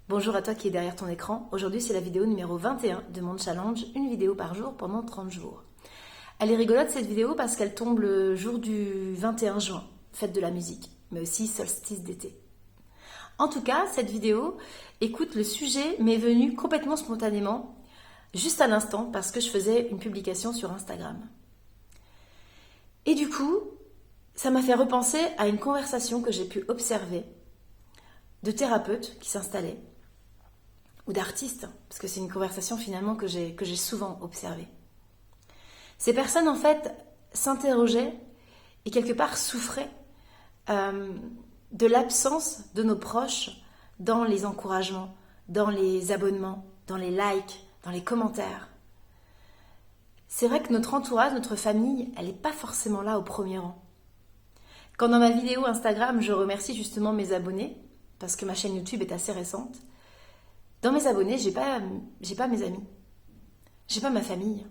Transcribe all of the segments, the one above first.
Bonjour à toi qui est derrière ton écran. Aujourd'hui, c'est la vidéo numéro 21 de mon challenge, une vidéo par jour pendant 30 jours. Elle est rigolote cette vidéo parce qu'elle tombe le jour du 21 juin, fête de la musique, mais aussi solstice d'été. En tout cas, cette vidéo, écoute, le sujet m'est venu complètement spontanément, juste à l'instant, parce que je faisais une publication sur Instagram. Et du coup, ça m'a fait repenser à une conversation que j'ai pu observer de thérapeutes qui s'installaient, ou d'artistes, parce que c'est une conversation finalement que j'ai souvent observée. Ces personnes en fait s'interrogeaient et quelque part souffraient de l'absence de nos proches dans les encouragements, dans les abonnements, dans les likes, dans les commentaires. C'est vrai que notre entourage, notre famille, elle n'est pas forcément là au premier rang. Quand dans ma vidéo Instagram, je remercie justement mes abonnés, parce que ma chaîne YouTube est assez récente, dans mes abonnés, j'ai pas mes amis. J'ai pas ma famille.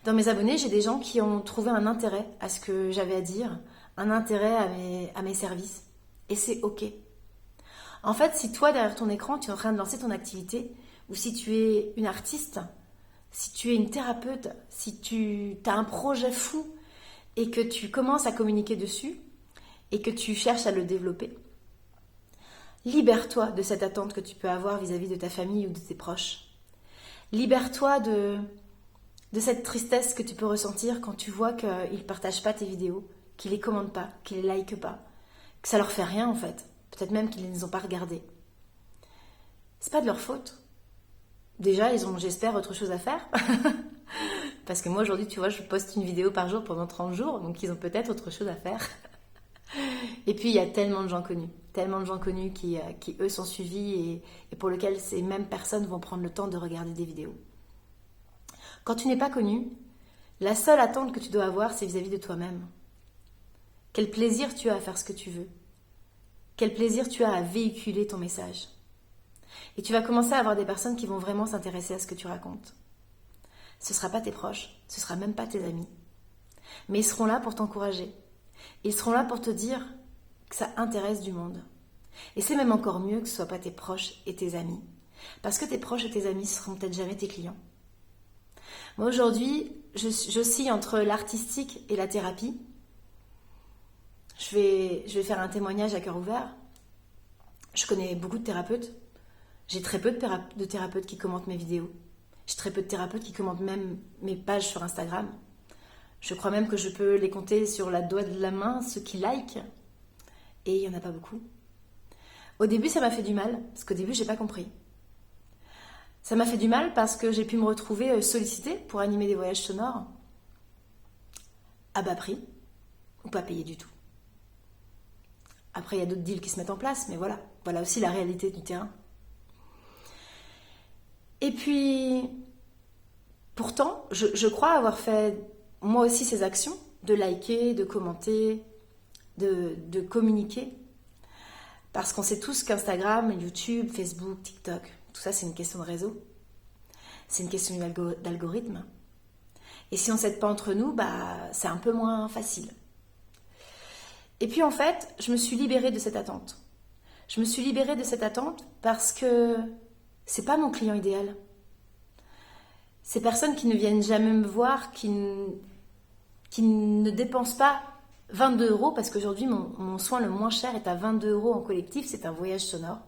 Dans mes abonnés, j'ai des gens qui ont trouvé un intérêt à ce que j'avais à dire, un intérêt à mes services. Et c'est OK. En fait, si toi, derrière ton écran, tu es en train de lancer ton activité, ou si tu es une artiste, si tu es une thérapeute, si tu as un projet fou et que tu commences à communiquer dessus et que tu cherches à le développer, libère-toi de cette attente que tu peux avoir vis-à-vis de ta famille ou de tes proches. Libère-toi de cette tristesse que tu peux ressentir quand tu vois qu'ils ne partagent pas tes vidéos, qu'ils ne les commentent pas, qu'ils ne les likent pas, que ça leur fait rien en fait. Peut-être même qu'ils ne les ont pas regardés. C'est pas de leur faute. Déjà, ils ont, j'espère, autre chose à faire. Parce que moi aujourd'hui, tu vois, je poste une vidéo par jour pendant 30 jours, donc ils ont peut-être autre chose à faire. Et puis, il y a tellement de gens connus qui eux, sont suivis et pour lesquels ces mêmes personnes vont prendre le temps de regarder des vidéos. Quand tu n'es pas connu, la seule attente que tu dois avoir, c'est vis-à-vis de toi-même. Quel plaisir tu as à faire ce que tu veux. Quel plaisir tu as à véhiculer ton message. Et tu vas commencer à avoir des personnes qui vont vraiment s'intéresser à ce que tu racontes. Ce ne sera pas tes proches, ce ne sera même pas tes amis. Mais ils seront là pour t'encourager. Ils seront là pour te dire que ça intéresse du monde. Et c'est même encore mieux que ce ne soit pas tes proches et tes amis. Parce que tes proches et tes amis ne seront peut-être jamais tes clients. Moi aujourd'hui, j'oscille entre l'artistique et la thérapie. Je vais faire un témoignage à cœur ouvert. Je connais beaucoup de thérapeutes. J'ai très peu de thérapeutes qui commentent mes vidéos. J'ai très peu de thérapeutes qui commentent même mes pages sur Instagram. Je crois même que je peux les compter sur la doigt de la main, ceux qui likent. Et il n'y en a pas beaucoup. Au début, ça m'a fait du mal, parce qu'au début, je n'ai pas compris. Ça m'a fait du mal parce que j'ai pu me retrouver sollicitée pour animer des voyages sonores à bas prix ou pas payé du tout. Après, il y a d'autres deals qui se mettent en place, mais voilà. Voilà aussi la réalité du terrain. Et puis, pourtant, je crois avoir fait moi aussi ces actions de liker, de commenter, de communiquer. Parce qu'on sait tous qu'Instagram, YouTube, Facebook, TikTok, tout ça c'est une question de réseau. C'est une question d'algorithme. Et si on ne s'aide pas entre nous, c'est un peu moins facile. Et puis en fait, je me suis libérée de cette attente. Je me suis libérée de cette attente parce que c'est pas mon client idéal. Ces personnes qui ne viennent jamais me voir, qui ne dépensent pas 22 €, parce qu'aujourd'hui mon soin le moins cher est à 22 € en collectif, c'est un voyage sonore.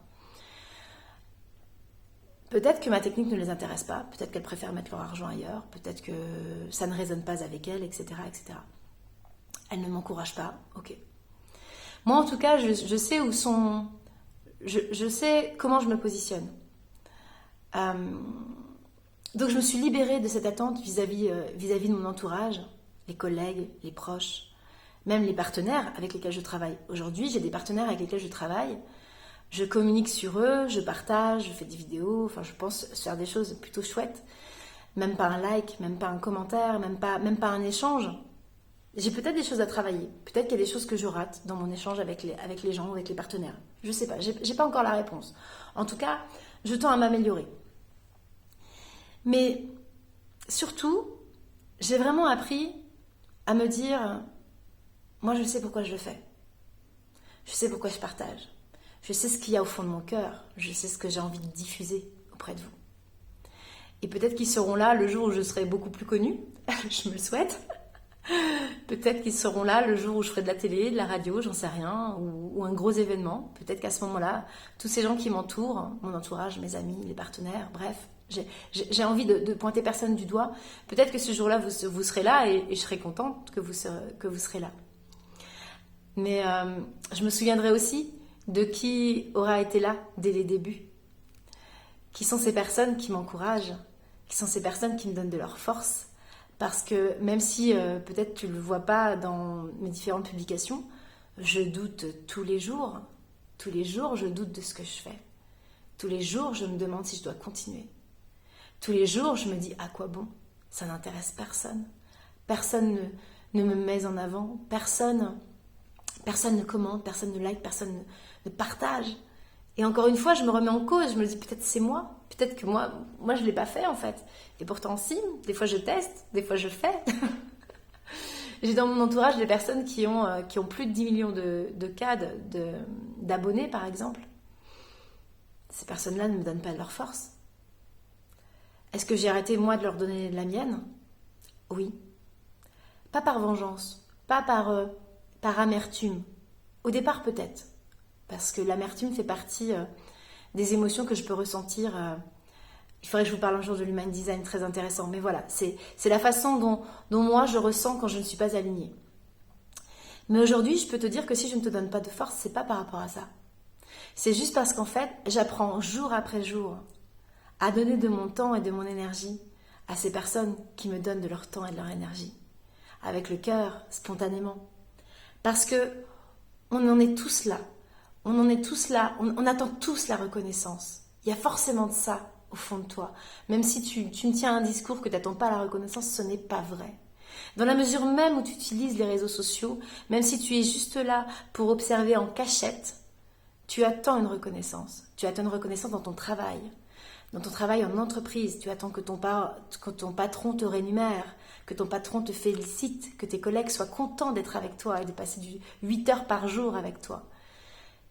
Peut-être que ma technique ne les intéresse pas, peut-être qu'elles préfèrent mettre leur argent ailleurs, peut-être que ça ne résonne pas avec elles, etc. etc. Elles ne m'encouragent pas, ok. Moi en tout cas, je sais où sont... Je sais comment je me positionne. Donc je me suis libérée de cette attente vis-à-vis de mon entourage, les collègues, les proches, même les partenaires avec lesquels je travaille. Aujourd'hui, j'ai des partenaires avec lesquels je travaille. Je communique sur eux, je partage, je fais des vidéos, enfin je pense faire des choses plutôt chouettes. Même pas un like, même pas un commentaire, même pas un échange. J'ai peut-être des choses à travailler. Peut-être qu'il y a des choses que je rate dans mon échange avec les gens, avec les partenaires. Je sais pas, j'ai pas encore la réponse. En tout cas, je tends à m'améliorer. Mais surtout, j'ai vraiment appris à me dire, moi je sais pourquoi je le fais. Je sais pourquoi je partage. Je sais ce qu'il y a au fond de mon cœur. Je sais ce que j'ai envie de diffuser auprès de vous. Et peut-être qu'ils seront là le jour où je serai beaucoup plus connue. Je me le souhaite. Peut-être qu'ils seront là le jour où je ferai de la télé, de la radio, j'en sais rien, ou un gros événement. Peut-être qu'à ce moment-là, tous ces gens qui m'entourent, mon entourage, mes amis, les partenaires, bref, j'ai envie de pointer personne du doigt. Peut-être que ce jour-là, vous serez là et je serai contente que vous serez là. Mais je me souviendrai aussi de qui aura été là dès les débuts. Qui sont ces personnes qui m'encouragent, qui sont ces personnes qui me donnent de leur force. Parce que même si peut-être tu ne le vois pas dans mes différentes publications, je doute tous les jours. Tous les jours, je doute de ce que je fais. Tous les jours, je me demande si je dois continuer. Tous les jours, je me dis à quoi bon? Ça n'intéresse personne. Personne ne me met en avant. Personne ne commente, personne ne like, personne ne partage. Et encore une fois, je me remets en cause. Je me dis peut-être c'est moi. Peut-être que moi je ne l'ai pas fait en fait. Et pourtant si, des fois je teste, des fois je fais. J'ai dans mon entourage des personnes qui ont plus de 10 millions de cas d'abonnés par exemple. Ces personnes-là ne me donnent pas de leur force. Est-ce que j'ai arrêté moi de leur donner de la mienne? Oui. Pas par vengeance, pas par amertume. Au départ peut-être. Parce que l'amertume fait partie des émotions que je peux ressentir. Il faudrait que je vous parle un jour de l'human design, très intéressant. Mais voilà, c'est la façon dont moi je ressens quand je ne suis pas alignée. Mais aujourd'hui, je peux te dire que si je ne te donne pas de force, c'est pas par rapport à ça. C'est juste parce qu'en fait, j'apprends jour après jour à donner de mon temps et de mon énergie à ces personnes qui me donnent de leur temps et de leur énergie. Avec le cœur, spontanément. Parce que on en est tous là. On en est tous là, on attend tous la reconnaissance. Il y a forcément de ça au fond de toi. Même si tu me tiens un discours que tu n'attends pas la reconnaissance, ce n'est pas vrai. Dans la mesure même où tu utilises les réseaux sociaux, même si tu es juste là pour observer en cachette, tu attends une reconnaissance. Tu attends une reconnaissance dans ton travail en entreprise. Tu attends que ton patron te rémunère, que ton patron te félicite, que tes collègues soient contents d'être avec toi et de passer 8 heures par jour avec toi.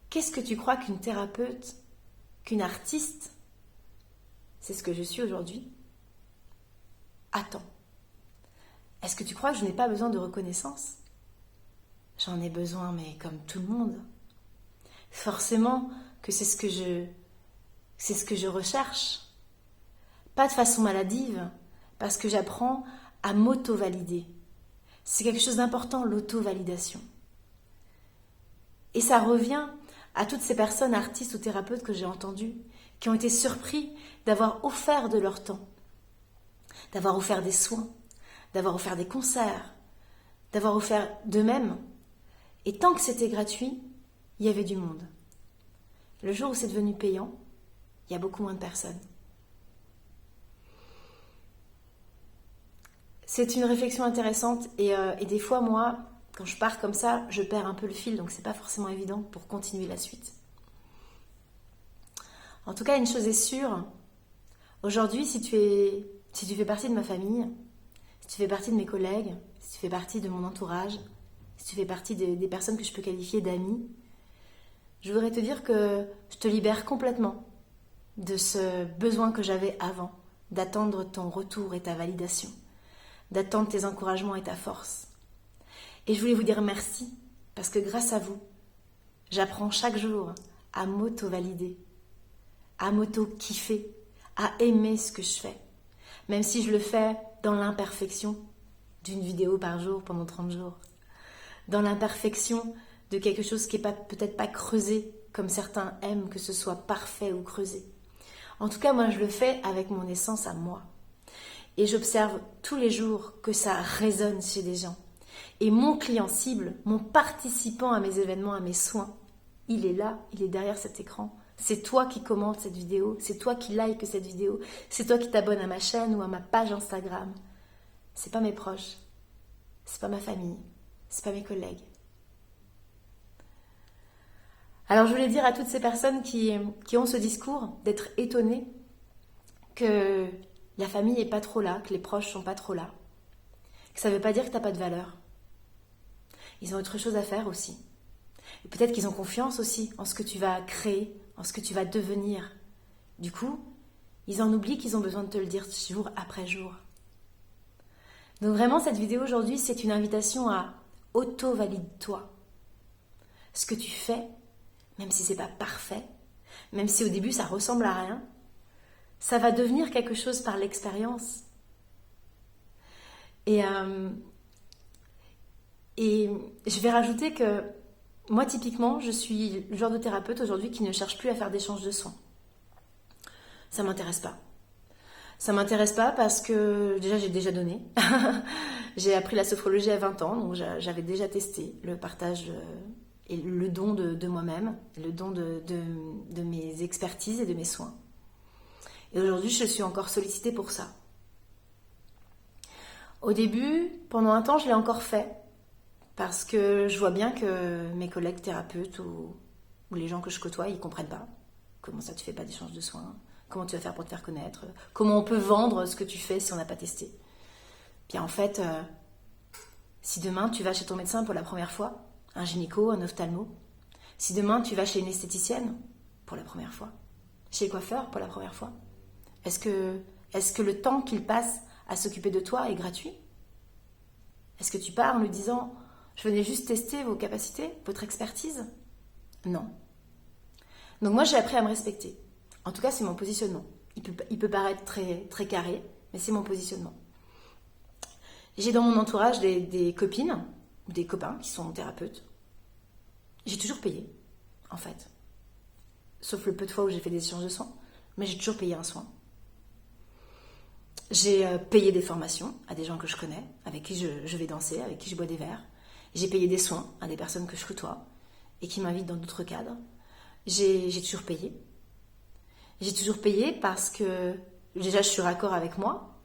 Qu'est-ce que tu crois qu'une thérapeute, qu'une artiste, c'est ce que je suis aujourd'hui, attends? Est-ce que tu crois que je n'ai pas besoin de reconnaissance? J'en ai besoin, mais comme tout le monde. Forcément que c'est ce que je recherche. Pas de façon maladive, parce que j'apprends à m'auto-valider. C'est quelque chose d'important, l'auto-validation. Et ça revient à toutes ces personnes, artistes ou thérapeutes que j'ai entendues, qui ont été surpris d'avoir offert de leur temps, d'avoir offert des soins, d'avoir offert des concerts, d'avoir offert d'eux-mêmes. Et tant que c'était gratuit, il y avait du monde. Le jour où c'est devenu payant, il y a beaucoup moins de personnes. C'est une réflexion intéressante et des fois, moi, quand je pars comme ça, je perds un peu le fil, donc c'est pas forcément évident pour continuer la suite. En tout cas, une chose est sûre, aujourd'hui, si tu fais partie de ma famille, si tu fais partie de mes collègues, si tu fais partie de mon entourage, si tu fais partie des personnes que je peux qualifier d'amis, je voudrais te dire que je te libère complètement de ce besoin que j'avais avant, d'attendre ton retour et ta validation, d'attendre tes encouragements et ta force. Et je voulais vous dire merci, parce que grâce à vous, j'apprends chaque jour à m'auto-valider, à m'auto-kiffer, à aimer ce que je fais. Même si je le fais dans l'imperfection d'une vidéo par jour pendant 30 jours. Dans l'imperfection de quelque chose qui n'est peut-être pas creusé, comme certains aiment que ce soit parfait ou creusé. En tout cas, moi, je le fais avec mon essence à moi. Et j'observe tous les jours que ça résonne chez des gens. Et mon client cible, mon participant à mes événements, à mes soins, il est là, il est derrière cet écran. C'est toi qui commentes cette vidéo, c'est toi qui like cette vidéo, c'est toi qui t'abonnes à ma chaîne ou à ma page Instagram. C'est pas mes proches, c'est pas ma famille, c'est pas mes collègues. Alors je voulais dire à toutes ces personnes qui ont ce discours d'être étonnées que la famille n'est pas trop là, que les proches sont pas trop là. Que ça ne veut pas dire que tu n'as pas de valeur. Ils ont autre chose à faire aussi. Et peut-être qu'ils ont confiance aussi en ce que tu vas créer, en ce que tu vas devenir. Du coup, ils en oublient qu'ils ont besoin de te le dire jour après jour. Donc vraiment, cette vidéo aujourd'hui, c'est une invitation à auto-valide-toi. Ce que tu fais, même si c'est pas parfait, même si au début ça ressemble à rien, ça va devenir quelque chose par l'expérience. Et je vais rajouter que moi, typiquement, je suis le genre de thérapeute aujourd'hui qui ne cherche plus à faire d'échange de soins. Ça m'intéresse pas. Ça m'intéresse pas parce que déjà j'ai déjà donné. J'ai appris la sophrologie à 20 ans, donc j'avais déjà testé le partage et le don de moi-même, le don de mes expertises et de mes soins. Et aujourd'hui, je suis encore sollicitée pour ça. Au début, pendant un temps, je l'ai encore fait parce que je vois bien que mes collègues thérapeutes ou les gens que je côtoie, ils comprennent pas. Comment ça, tu fais pas d'échange de soins? Comment tu vas faire pour te faire connaître? Comment on peut vendre ce que tu fais si on n'a pas testé? Puis en fait, si demain tu vas chez ton médecin pour la première fois, un gynéco, un ophtalmo, si demain tu vas chez une esthéticienne pour la première fois, chez le coiffeur pour la première fois, est-ce que le temps qu'il passe à s'occuper de toi est gratuit? Est-ce que tu pars en lui disant « Je venais juste tester vos capacités, votre expertise ?» Non. Donc moi, j'ai appris à me respecter. En tout cas, c'est mon positionnement. Il peut paraître très, très carré, mais c'est mon positionnement. J'ai dans mon entourage des copines ou des copains qui sont thérapeutes. J'ai toujours payé, en fait. Sauf le peu de fois où j'ai fait des échanges de soins, mais j'ai toujours payé un soin. J'ai payé des formations à des gens que je connais, avec qui je vais danser, avec qui je bois des verres. J'ai payé des soins à des personnes que je côtoie et qui m'invitent dans d'autres cadres. J'ai toujours payé. J'ai toujours payé parce que déjà je suis raccord avec moi.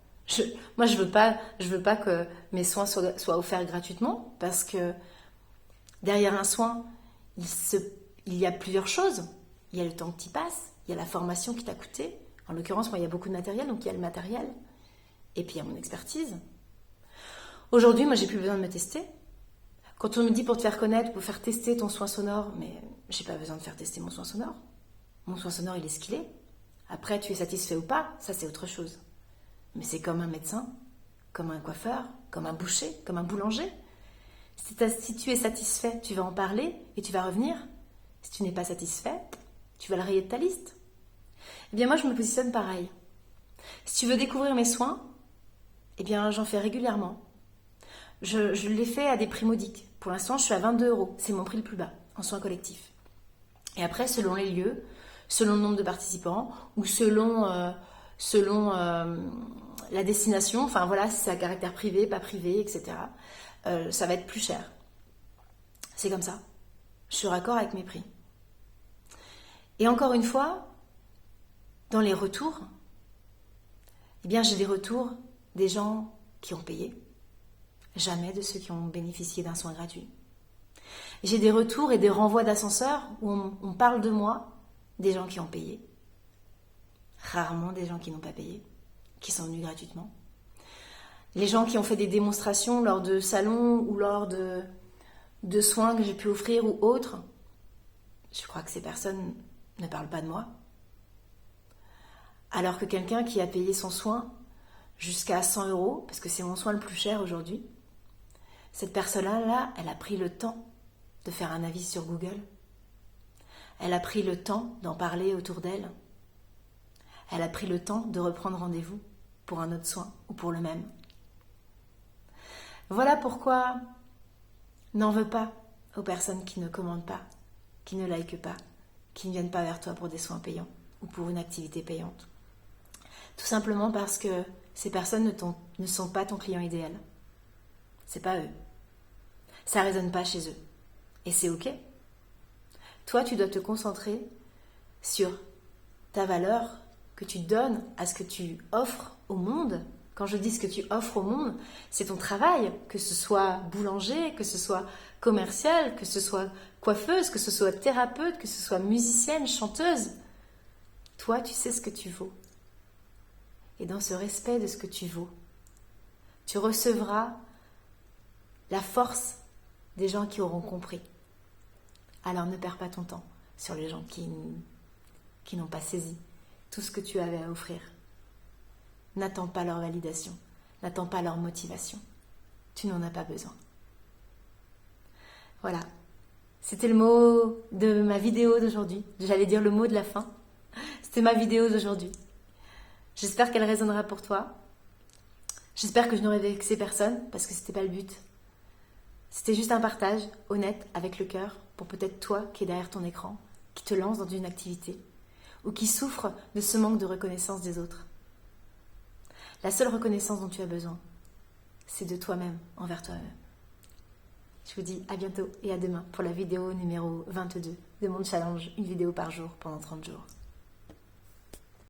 Moi je veux pas que mes soins soient offerts gratuitement parce que derrière un soin, il y a plusieurs choses. Il y a le temps que tu y passes, il y a la formation qui t'a coûté. En l'occurrence, moi il y a beaucoup de matériel, donc il y a le matériel. Et puis il y a mon expertise. Aujourd'hui, moi j'ai plus besoin de me tester. Quand on me dit pour te faire connaître, pour faire tester ton soin sonore, mais j'ai pas besoin de faire tester mon soin sonore. Mon soin sonore, il est ce qu'il est. Après, tu es satisfait ou pas, ça c'est autre chose. Mais c'est comme un médecin, comme un coiffeur, comme un boucher, comme un boulanger. Si tu es satisfait, tu vas en parler et tu vas revenir. Si tu n'es pas satisfait, tu vas le rayer de ta liste. Eh bien moi, je me positionne pareil. Si tu veux découvrir mes soins, eh bien j'en fais régulièrement. Je l'ai fait à des prix modiques. Pour l'instant, je suis à 22 €. C'est mon prix le plus bas en soins collectifs. Et après, selon les lieux, selon le nombre de participants ou selon la destination, enfin voilà, si c'est à caractère privé, pas privé, etc., ça va être plus cher. C'est comme ça. Je suis raccord avec mes prix. Et encore une fois, dans les retours, eh bien j'ai des retours des gens qui ont payé, jamais de ceux qui ont bénéficié d'un soin gratuit. J'ai des retours et des renvois d'ascenseurs où on parle de moi, des gens qui ont payé. Rarement des gens qui n'ont pas payé, qui sont venus gratuitement. Les gens qui ont fait des démonstrations lors de salons ou lors de soins que j'ai pu offrir ou autres, je crois que ces personnes ne parlent pas de moi. Alors que quelqu'un qui a payé son soin jusqu'à 100 €, parce que c'est mon soin le plus cher aujourd'hui, cette personne-là, elle a pris le temps de faire un avis sur Google. Elle a pris le temps d'en parler autour d'elle. Elle a pris le temps de reprendre rendez-vous pour un autre soin ou pour le même. Voilà pourquoi n'en veux pas aux personnes qui ne commandent pas, qui ne likent pas, qui ne viennent pas vers toi pour des soins payants ou pour une activité payante. Tout simplement parce que ces personnes ne sont pas ton client idéal. C'est pas eux. Ça ne résonne pas chez eux. Et c'est ok. Toi, tu dois te concentrer sur ta valeur que tu donnes à ce que tu offres au monde. Quand je dis ce que tu offres au monde, c'est ton travail, que ce soit boulanger, que ce soit commercial, que ce soit coiffeuse, que ce soit thérapeute, que ce soit musicienne, chanteuse. Toi, tu sais ce que tu vaux. Et dans ce respect de ce que tu vaux, tu recevras la force des gens qui auront compris. Alors ne perds pas ton temps sur les gens qui n'ont pas saisi tout ce que tu avais à offrir. N'attends pas leur validation, n'attends pas leur motivation. Tu n'en as pas besoin. Voilà, c'était le mot de ma vidéo d'aujourd'hui. J'allais dire le mot de la fin. C'était ma vidéo d'aujourd'hui. J'espère qu'elle résonnera pour toi. J'espère que je n'aurai vexé personne, parce que c'était pas le but. C'était juste un partage honnête avec le cœur pour peut-être toi qui es derrière ton écran, qui te lance dans une activité ou qui souffre de ce manque de reconnaissance des autres. La seule reconnaissance dont tu as besoin, c'est de toi-même envers toi-même. Je vous dis à bientôt et à demain pour la vidéo numéro 22 de mon challenge, une vidéo par jour pendant 30 jours.